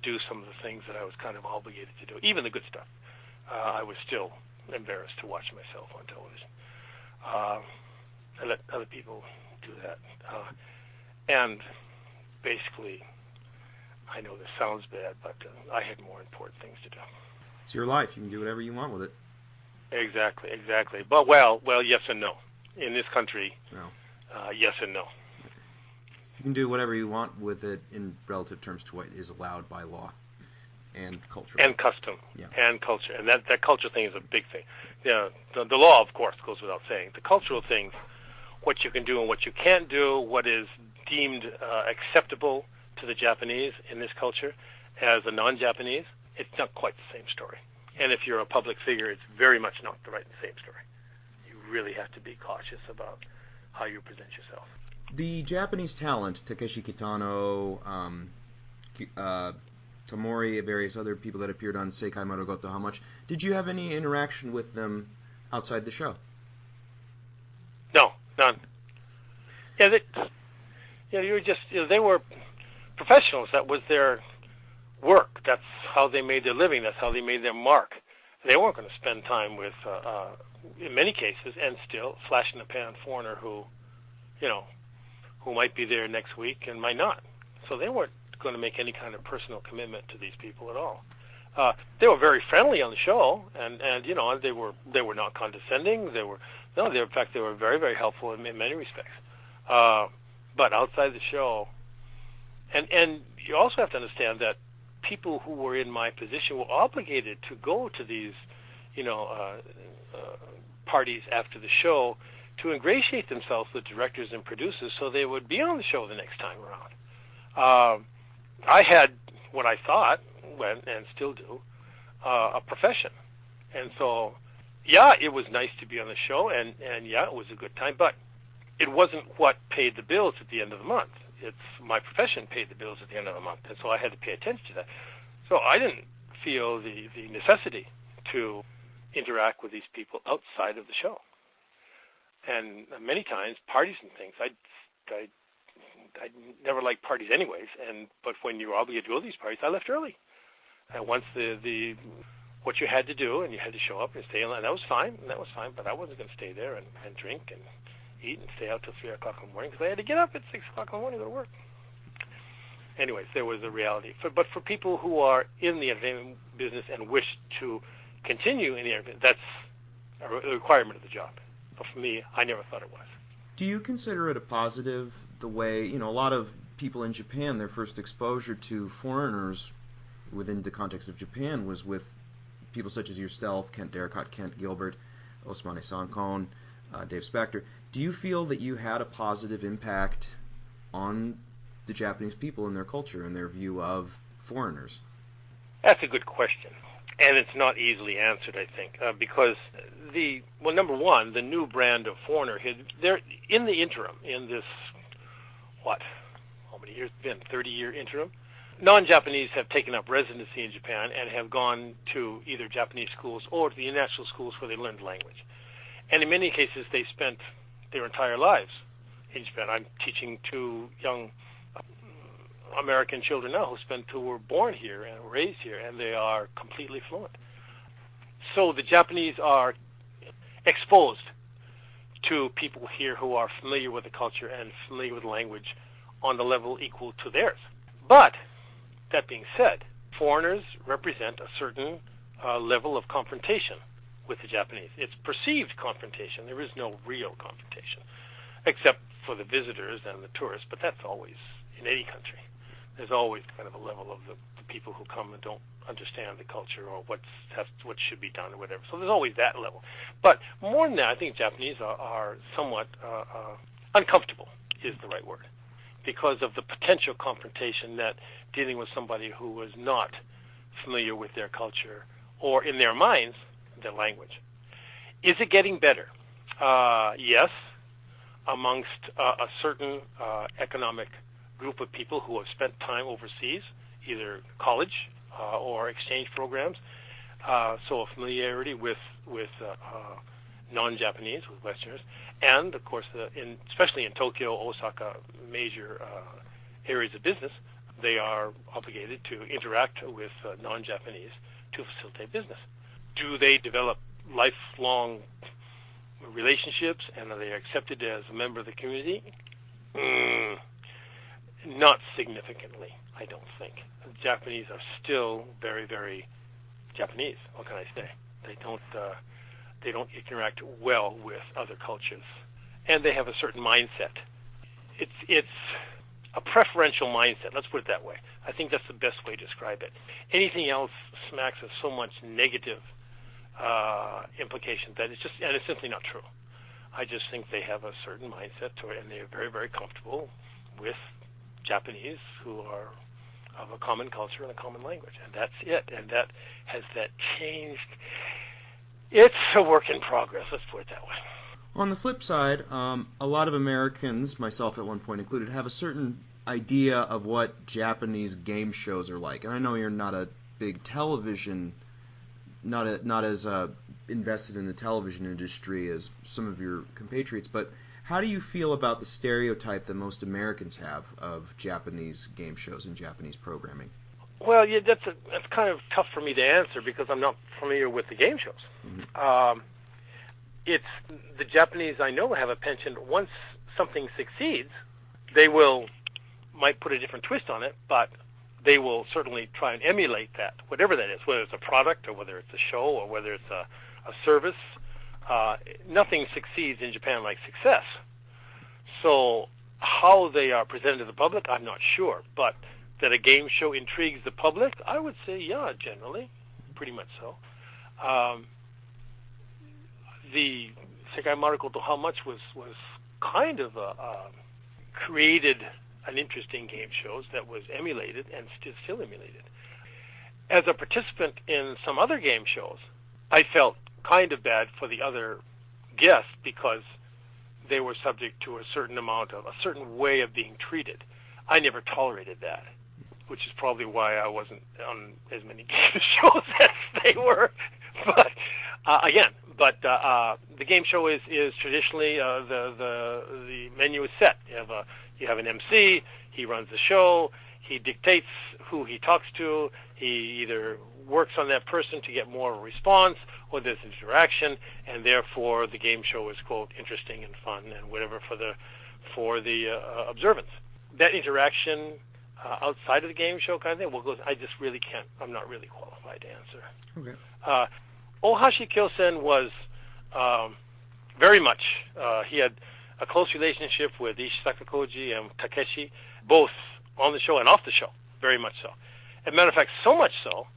do some of the things that I was kind of obligated to do, even the good stuff. I was still embarrassed to watch myself on television. I let other people do that. And basically, I know this sounds bad, but I had more important things to do. It's your life. You can do whatever you want with it. Exactly. But, well, yes and no. In this country, No. Yes and no. Okay. You can do whatever you want with it in relative terms to what is allowed by law and culture. And custom. Yeah. And culture. And that culture thing is a big thing. Yeah, the law, of course, goes without saying. The cultural things, what you can do and what you can't do, what is deemed acceptable to the Japanese in this culture as a non-Japanese, it's not quite the same story. And if you're a public figure, it's very much not the same story. You really have to be cautious about how you present yourself. The Japanese talent, Takeshi Kitano, Tamori, various other people that appeared on Sekai Marugoto How Much, did you have any interaction with them outside the show? No, none. Yeah, you were just, they were professionals. That was their work. That's how they made their living. That's how they made their mark. They weren't going to spend time with, in many cases, and still, flash-in-the-pan foreigner who might be there next week and might not. So they weren't going to make any kind of personal commitment to these people at all. They were very friendly on the show, and they were not condescending. In fact, they were very, very helpful in many respects. But outside the show, and you also have to understand that people who were in my position were obligated to go to these, parties after the show to ingratiate themselves with directors and producers so they would be on the show the next time around. I had what I thought, and still do, a profession. And so, yeah, it was nice to be on the show, and yeah, it was a good time, but it wasn't what paid the bills at the end of the month. It's my profession paid the bills at the end of the month, and so I had to pay attention to that. So I didn't feel the necessity to interact with these people outside of the show. And many times, parties and things, I never liked parties anyways, but when you were obligated to go to these parties, I left early. And once what you had to do, and you had to show up and stay in line, that was fine, but I wasn't going to stay there and drink and eat and stay out till 3 o'clock in the morning because I had to get up at 6 o'clock in the morning to go to work. Anyways, there was a reality. But for people who are in the entertainment business and wish to continue in the entertainment, that's a requirement of the job. But for me, I never thought it was. Do you consider it a positive, the way, a lot of people in Japan, their first exposure to foreigners within the context of Japan was with people such as yourself, Derricott, Gilbert, Ousmane Sankohn, Dave Spector. Do you feel that you had a positive impact on the Japanese people and their culture and their view of foreigners? That's a good question. And it's not easily answered, I think, because number one, the new brand of foreigner, they're in the interim, in this, how many years? 30-year interim. Non-Japanese have taken up residency in Japan and have gone to either Japanese schools or to the international schools where they learned the language. And in many cases, they spent their entire lives in Japan. I'm teaching 2 young American children now who were born here and raised here, and they are completely fluent. So the Japanese are exposed to people here who are familiar with the culture and familiar with the language on the level equal to theirs. But, that being said, foreigners represent a certain level of confrontation with the Japanese. It's perceived confrontation. There is no real confrontation, except for the visitors and the tourists, but that's always in any country. There's always kind of a level of the people who come and don't understand the culture or what should be done or whatever. So there's always that level. But more than that, I think Japanese are somewhat uncomfortable is the right word, because of the potential confrontation that dealing with somebody who was not familiar with their culture or in their minds, the language. Is it getting better? Yes, amongst a certain economic group of people who have spent time overseas, either college or exchange programs. So a familiarity with non-Japanese, with Westerners, and of course, especially in Tokyo, Osaka, major areas of business, they are obligated to interact with non-Japanese to facilitate business. Do they develop lifelong relationships, and are they accepted as a member of the community? Not significantly, I don't think. The Japanese are still very, very Japanese. What can I say? They don't interact well with other cultures, and they have a certain mindset. It's a preferential mindset. Let's put it that way. I think that's the best way to describe it. Anything else smacks of so much negative implication that it's simply not true. I just think they have a certain mindset to it, and they're very, very comfortable with Japanese who are of a common culture and a common language, and that's it. And has that changed? It's a work in progress, let's put it that way. On the flip side, a lot of Americans, myself at one point included, have a certain idea of what Japanese game shows are like. And I know you're not a big television, not as invested in the television industry as some of your compatriots, but how do you feel about the stereotype that most Americans have of Japanese game shows and Japanese programming? Well, yeah, that's kind of tough for me to answer because I'm not familiar with the game shows. Mm-hmm. It's the Japanese I know have a penchant. Once something succeeds, they might put a different twist on it, but they will certainly try and emulate that, whatever that is, whether it's a product or whether it's a show or whether it's a service. Nothing succeeds in Japan like success. So how they are presented to the public, I'm not sure, but that a game show intrigues the public, I would say, yeah, generally, pretty much so. The Sekai Marugoto How Much was kind of created an interesting game shows that was emulated and still emulated. As a participant in some other game shows, I felt kind of bad for the other guests because they were subject to a certain way of being treated. I never tolerated that, which is probably why I wasn't on as many game shows as they were. But the game show is traditionally the menu is set. You have an MC. He runs the show. He dictates who he talks to. He either works on that person to get more of a response, or there's interaction, and therefore the game show is quote interesting and fun and whatever for the observants. That interaction outside of the game show kind of thing, I just really can't. I'm not really qualified to answer. Okay. Ohashi Kyosen was very much. He had a close relationship with Ishizaki Koji and Takeshi, both on the show and off the show, very much so. As a matter of fact, so much so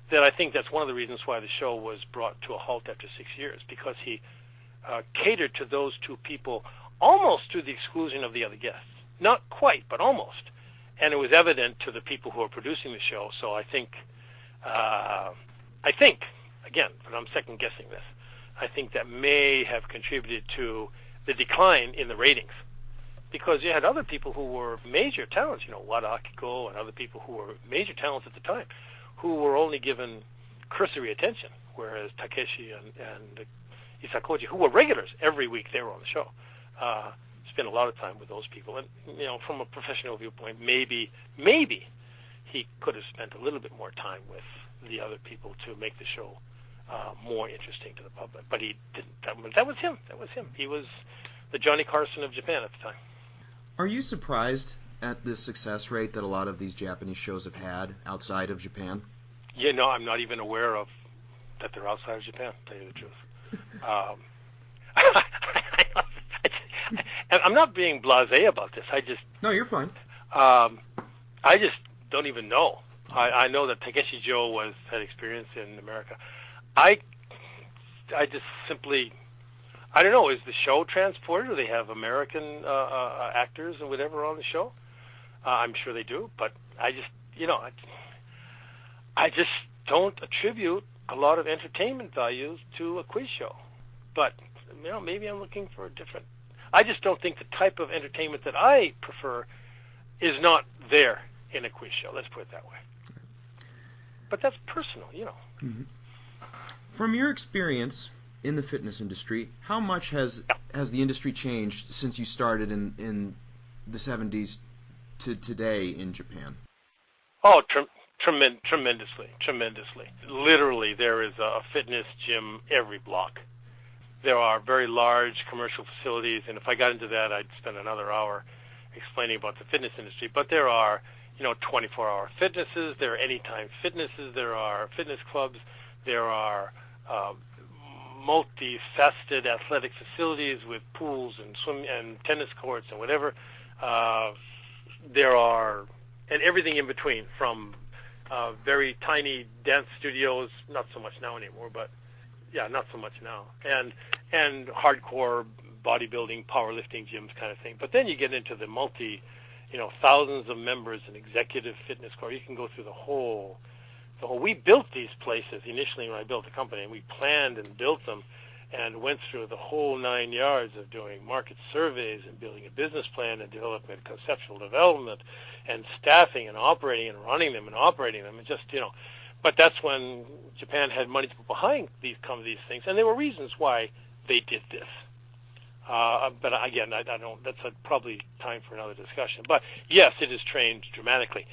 that I think that's one of the reasons why the show was brought to a halt after 6 years, because he catered to those two people almost to the exclusion of the other guests. Not quite, but almost. And it was evident to the people who were producing the show, so I think, again, but I'm second-guessing this, I think that may have contributed to the decline in the ratings. Because you had other people who were major talents, Wada Akiko and other people who were major talents at the time, who were only given cursory attention, whereas Takeshi and Isakoji, who were regulars every week they were on the show, spent a lot of time with those people. And, from a professional viewpoint, maybe he could have spent a little bit more time with the other people to make the show more interesting to the public. But he didn't. That was him. He was the Johnny Carson of Japan at the time. Are you surprised at the success rate that a lot of these Japanese shows have had outside of Japan? Yeah, no, I'm not even aware of that they're outside of Japan, to tell you the truth. I'm not being blasé about this. No, you're fine. I just don't even know. I know that Takeshi Joe had experience in America. I just simply, I don't know, is the show transported? Do they have American actors and whatever on the show? I'm sure they do, but I just don't attribute a lot of entertainment values to a quiz show. But, maybe I'm looking for a different... I just don't think the type of entertainment that I prefer is not there in a quiz show. Let's put it that way. But that's personal, Mm-hmm. From your experience in the fitness industry, how much has the industry changed since you started in the 70s to today in Japan? Oh, tremendously. Literally, there is a fitness gym every block. There are very large commercial facilities, and if I got into that, I'd spend another hour explaining about the fitness industry. But there are, 24-hour fitnesses, there are anytime fitnesses, there are fitness clubs, there are multifaceted athletic facilities with pools and swim and tennis courts and whatever. There are, and everything in between, from very tiny dance studios, not so much now anymore, but not so much now, and hardcore bodybuilding, powerlifting gyms kind of thing. But then you get into the thousands of members and executive fitness core. You can go through the whole. We built these places initially when I built the company, and we planned and built them and went through the whole 9 yards of doing market surveys and building a business plan and developing conceptual development and staffing and operating and running them and operating them and just, But that's when Japan had money to put behind these things, and there were reasons why they did this. But again, I don't. That's probably time for another discussion. But yes, it has changed dramatically.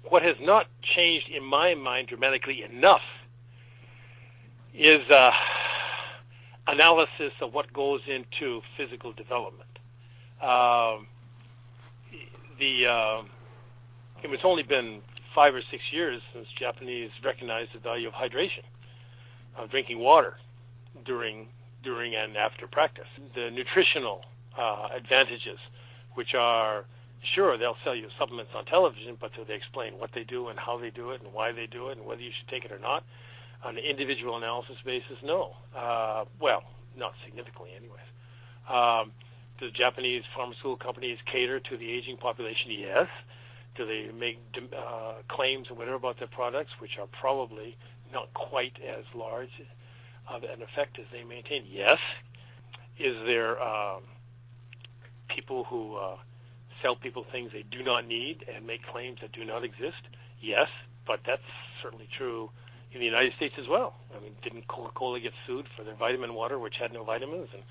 What has not changed in my mind dramatically enough is analysis of what goes into physical development. It's only been 5 or 6 years since Japanese recognized the value of hydration, of drinking water during and after practice. The nutritional advantages, which are, sure, they'll sell you supplements on television, but do they explain what they do and how they do it and why they do it and whether you should take it or not? On an individual analysis basis, no. Well, not significantly anyways. Do the Japanese pharmaceutical companies cater to the aging population? Yes. Do they make claims or whatever about their products, which are probably not quite as large of an effect as they maintain? Yes. Is there people who sell people things they do not need and make claims that do not exist? Yes, but that's certainly true in the United States as well. I mean, didn't Coca-Cola get sued for their vitamin water, which had no vitamins? And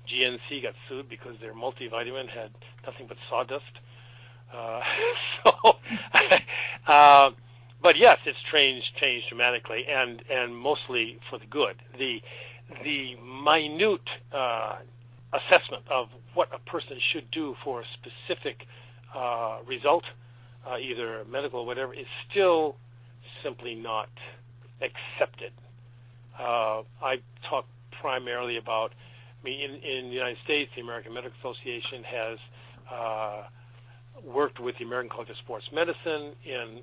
GNC got sued because their multivitamin had nothing but sawdust. But yes, it's changed dramatically, and mostly for the good. The minute assessment of what a person should do for a specific result, either medical or whatever, is still simply not accepted. I talk primarily about, in the United States, the American Medical Association has worked with the American College of Sports Medicine in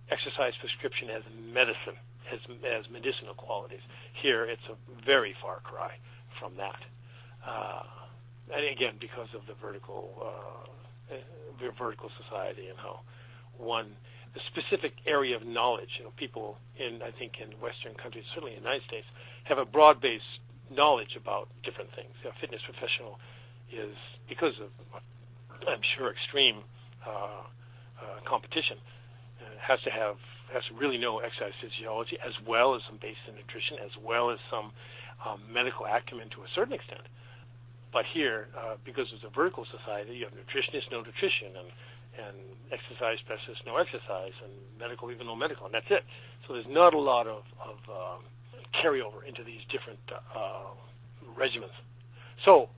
exercise prescription as medicine, as medicinal qualities. Here, it's a very far cry from that. And again, because of the vertical society and how the specific area of knowledge, people I think in Western countries, certainly in the United States, have a broad-based knowledge about different things. A fitness professional is, because of, I'm sure, extreme competition, has to really know exercise physiology as well as some basic nutrition, as well as some medical acumen to a certain extent. But here, because it's a vertical society, you have nutritionists, no nutrition, and exercise specialists, no exercise, and medical, even no medical, and that's it. So there's not a lot of carryover into these different regimens. So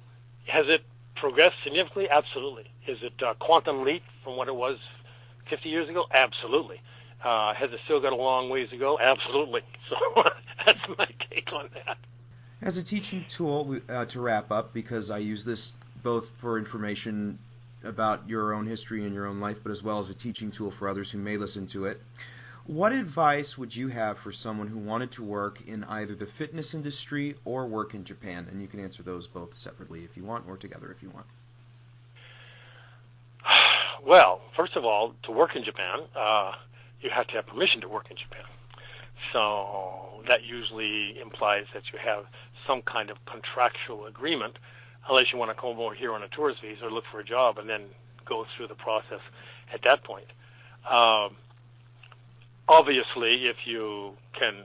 has it progressed significantly? Absolutely. Is it a quantum leap from what it was 50 years ago? Absolutely. Has it still got a long ways to go? Absolutely. So that's my take on that. As a teaching tool, to wrap up, because I use this both for information about your own history and your own life, but as well as a teaching tool for others who may listen to it, what advice would you have for someone who wanted to work in either the fitness industry or work in Japan? And you can answer those both separately if you want, or together if you want. Well, first of all, to work in Japan, you have to have permission to work in Japan. So that usually implies that you have some kind of contractual agreement, unless you want to come over here on a tourist visa or look for a job and then go through the process at that point. Obviously, if you can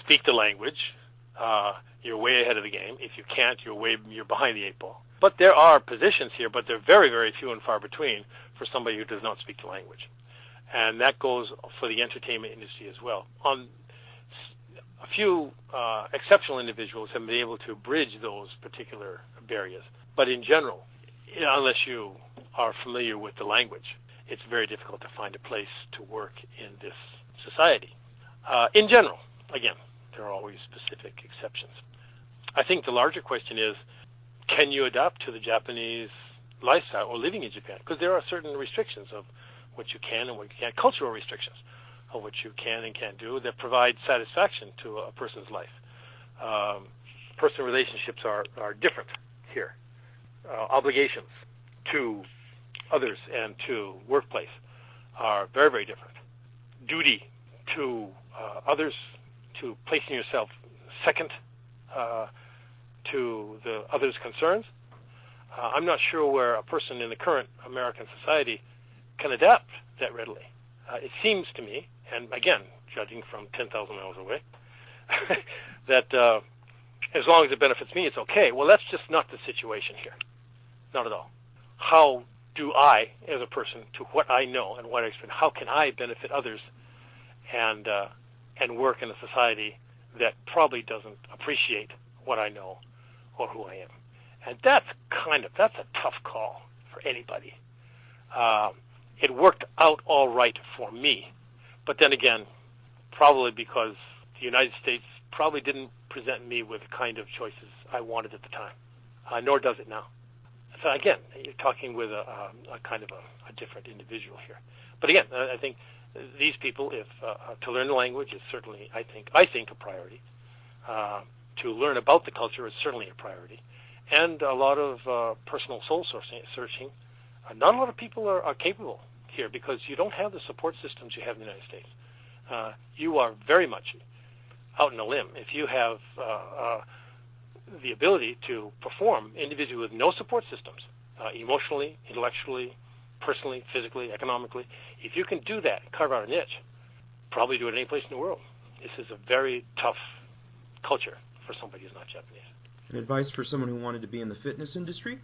speak the language, you're way ahead of the game. If you can't, you're behind the eight ball. But there are positions here, but they're very, very few and far between for somebody who does not speak the language. And that goes for the entertainment industry as well. A few exceptional individuals have been able to bridge those particular barriers. But in general, unless you are familiar with the language, it's very difficult to find a place to work in this society. In general, again, there are always specific exceptions. I think the larger question is, can you adapt to the Japanese lifestyle or living in Japan? Because there are certain restrictions of what you can and what you can't, cultural restrictions of what you can and can't do that provide satisfaction to a person's life. Personal relationships are different here. Obligations to others and to workplace are very, very different. Duty to others, to placing yourself second to the others' concerns. I'm not sure where a person in the current American society can adapt that readily. It seems to me, and again, judging from 10,000 miles away, that as long as it benefits me, it's okay. Well, that's just not the situation here. Not at all. How do I, as a person, to what I know and what I experience, how can I benefit others and work in a society that probably doesn't appreciate what I know or who I am? And that's a tough call for anybody. It worked out all right for me, but then again, probably because the United States probably didn't present me with the kind of choices I wanted at the time, nor does it now. So again, you're talking with a kind of a different individual here. But again, I think these people, if to learn the language is certainly, I think a priority. To learn about the culture is certainly a priority, and a lot of personal soul searching. Not a lot of people are capable here because you don't have the support systems you have in the United States. You are very much out on a limb if you have the ability to perform individually with no support systems, emotionally, intellectually, personally, physically, economically. If you can do that, carve out a niche, probably do it any place in the world. This is a very tough culture for somebody who's not Japanese. And advice for someone who wanted to be in the fitness industry?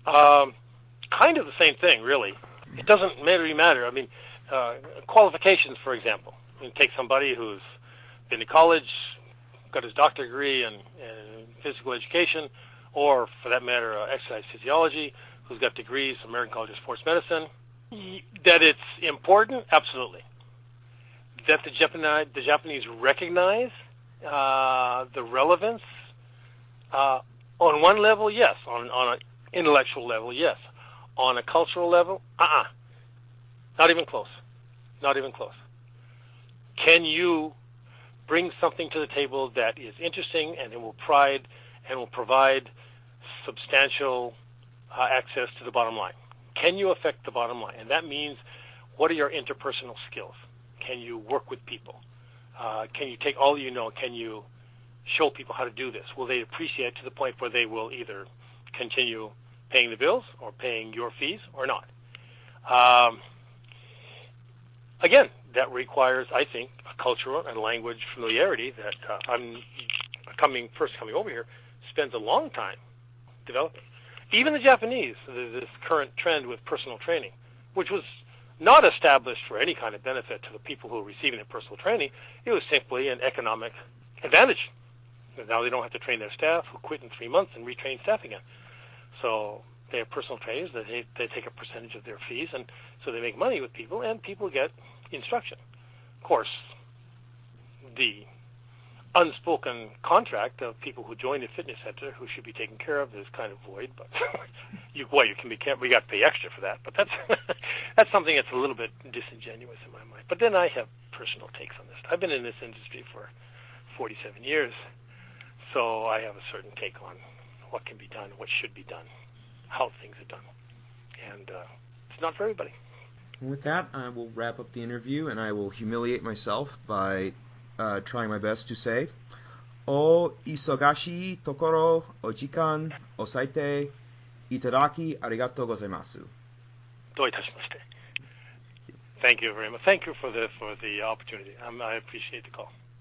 Kind of the same thing, really. It doesn't really matter. I mean, qualifications, for example. You take somebody who's been to college, got his doctorate degree in physical education, or for that matter, exercise physiology, who's got degrees from American College of Sports Medicine. That it's important, absolutely. That the Japanese recognize the relevance on one level, yes. On an intellectual level, yes. On a cultural level, not even close. Not even close. Can you bring something to the table that is interesting and it will provide substantial access to the bottom line? Can you affect the bottom line? And that means, what are your interpersonal skills? Can you work with people? Can you take all you know? Can you show people how to do this? Will they appreciate it to the point where they will either continue paying the bills or paying your fees or not? Again, that requires, I think, a cultural and language familiarity that I'm coming over here spends a long time developing. Even the Japanese, this current trend with personal training, which was not established for any kind of benefit to the people who are receiving the personal training, it was simply an economic advantage. Now they don't have to train their staff, who quit in 3 months and retrain staff again. So they have personal trainers, they take a percentage of their fees, and so they make money with people, and people get instruction. Of course, the unspoken contract of people who join the fitness center who should be taken care of is kind of void, but we got to pay extra for that. But that's something that's a little bit disingenuous in my mind. But then I have personal takes on this. I've been in this industry for 47 years, so I have a certain take on what can be done, what should be done, how things are done. And it's not for everybody. And with that, I will wrap up the interview, and I will humiliate myself by trying my best to say, お忙しいところお時間を割いていただきありがとうございます。どういたしまして。Thank you very much. Thank you for the opportunity. I appreciate the call.